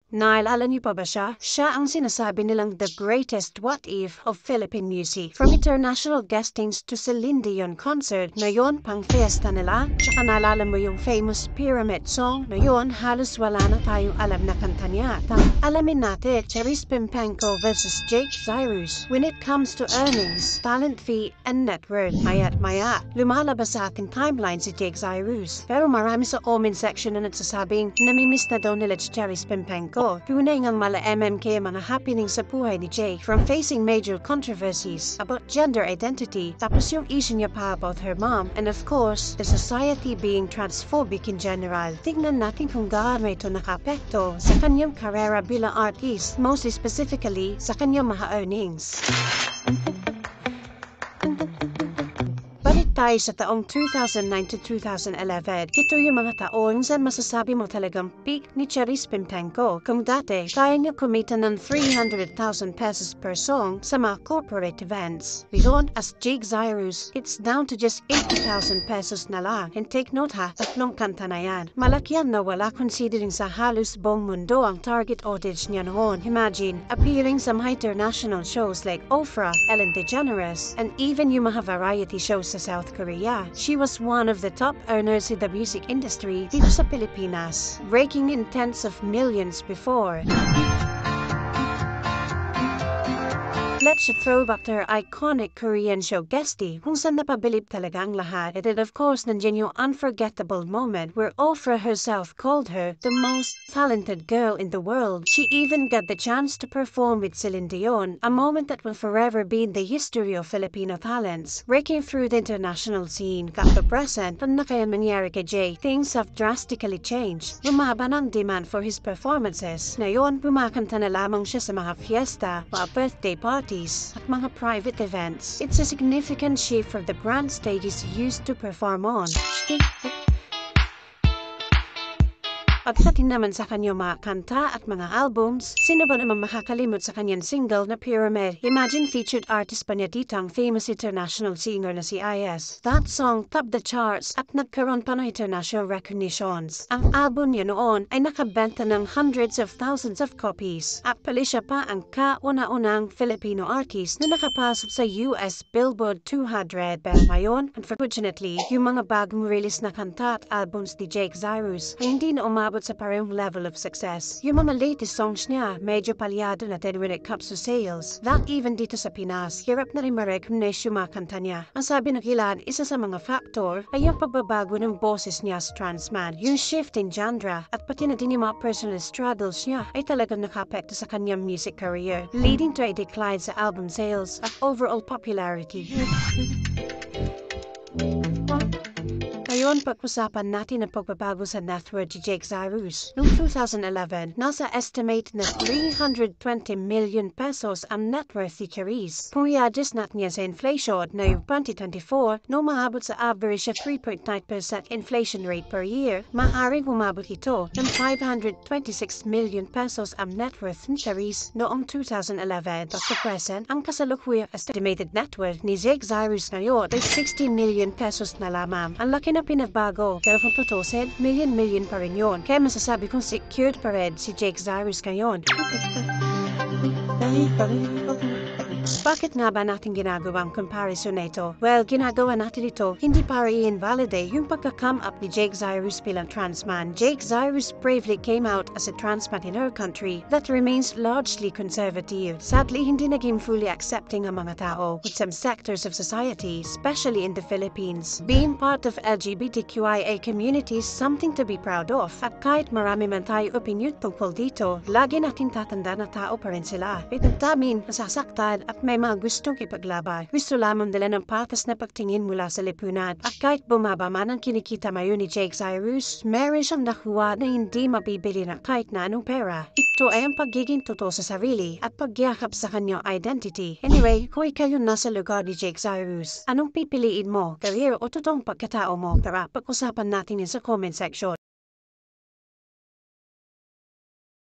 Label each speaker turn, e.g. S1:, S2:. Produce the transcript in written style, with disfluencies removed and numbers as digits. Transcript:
S1: Naalala niyo pa ba siya? Siya ang sinasabi nilang the greatest what if of Philippine music. From international guestings to Celine Dion concert na yon pang fiesta nila. Tsaka naalala mo yung famous Pyramid song na yon halos wala na tayong alam na kanta niya. Alamin natin, Charis Pimpenko versus Jake Cyrus. When it comes to earnings, talent fee, and net worth, maya't maya, lumalabas sa ating timeline si Jake Cyrus. Pero marami sa comment section na nagsasabing namimiss na daw nila si Charis Pimpenko. Tunay ngang mala MMK ang mga happening sa buhay ni Jake, from facing major controversies about gender identity, tapos yung issue niya pa about her mom, and of course, the society being transphobic in general. Tingnan natin kung gaano ito nakapekto sa kanyang karera bilang artist, mostly specifically sa kanyang mga earnings. Balik tayo sa taong 2009 to 2011. Ito yung mga taon saan masasabi mo talagang peak ni Charis Pimpenko. Kung dati, kaya niya kumita ng 300,000 pesos per song sa mga corporate events. Ngayon, as Jake Cyrus, it's down to just 80,000 pesos na lang. And take note ha, tatlong kanta na yan. Malaki yan na wala considering sa halos buong mundo ang target audience niya noon. Imagine, appearing sa mga international shows like Oprah, Ellen DeGeneres, and even yung mga variety shows sa South Korea. She was one of the top earners in the music industry dito sa Pilipinas, raking in tens of millions before. Let's throw back to her iconic Korean show Guesty, kung saan napabilib talaga ang lahat. And then of course, nandiyan yung unforgettable moment where Oprah herself called her the most talented girl in the world. She even got the chance to perform with Celine Dion, a moment that will forever be in the history of Filipino talents. Breaking through the international scene, got the present, and na kaya mangyari kay Jay, things have drastically changed. Bumaba ng demand for his performances. Ngayon, bumakanta na lamang siya sa mga fiesta, mga birthday party, at mga private events. It's a significant shift from the grand stages he used to perform on. Pagdating naman sa kanyang mga kanta at mga albums, sino ba naman makakalimot sa kanyang single na Pyramid? Imagine featured artist pa niya dito ang famous international singer na si IS. That song topped the charts at nagkaroon pa ng international recognitions. Ang album niya noon ay nakabenta ng hundreds of thousands of copies. Actually siya pa ang kauna-unang Filipino artist na nakapasok sa US Billboard 200. Pero ngayon, unfortunately, yung mga bagong release na kanta at albums ni Jake Cyrus ay hindi na umabot sa parehong level of success. Yung mga latest songs niya, medyo palyado na din when it comes to sales. That even dito sa Pinas, hirap na rin ma-recognize yung mga kanta niya. Ang sabi ng ilan, isa sa mga factor ay yung pagbabago ng boses niya sa trans man, yung shift in genre, at pati na din yung mga personal struggles niya ay talagang nakapekto sa kanyang music career, leading to a decline sa album sales at overall popularity. Ngayon, pag-usapan natin ang pagbabago sa net worth ni Jake Cyrus. Noong 2011, nasa estimate na 320 million pesos ang net worth ni Charis. Kung i-adjust natin yan sa inflation na yung 2024, noong maabot sa average sa 3.9% inflation rate per year, maaaring umabot ito ng 526 million pesos ang net worth ni Charis noong 2011. At sa present, ang kasalukuyang estimated net worth ni Jake Cyrus ngayon ay 60 million pesos na lamang. Ang laki na pinagbago, pero kung tutusin, million pa rin yun. Kaya masasabi kong secured pa rin si Jake Cyrus ngayon. Bakit nga ba natin ginagawa ang comparison na ito? Well, ginagawa natin ito hindi para i-invalidate yung pagka-come up ni Jake Cyrus bilang trans man. Jake Cyrus bravely came out as a trans man in our country that remains largely conservative. Sadly, hindi naging fully accepting ang mga tao with some sectors of society, especially in the Philippines. Being part of LGBTQIA community is something to be proud of. At kahit marami man tayo opinion tungkol dito, lagi natin tatanda na tao pa rin sila. Itong tamin, nasasaktan at may mga gustong ipaglaban. Gusto lamang nila ng patas na pagtingin mula sa lipunan. At kahit bumaba man ang kinikita ngayon ni Jake Cyrus, meron siyang nakuha na hindi mabibili ng kahit na anong pera. Ito ay ang pagiging totoo sa sarili at pagyakap sa kanyang identity. Anyway, kung ikaw yung nasa lugar ni Jake Cyrus, anong pipiliin mo? Career o totoong pagkatao mo? Tara, pag-usapan natin yan sa comment section.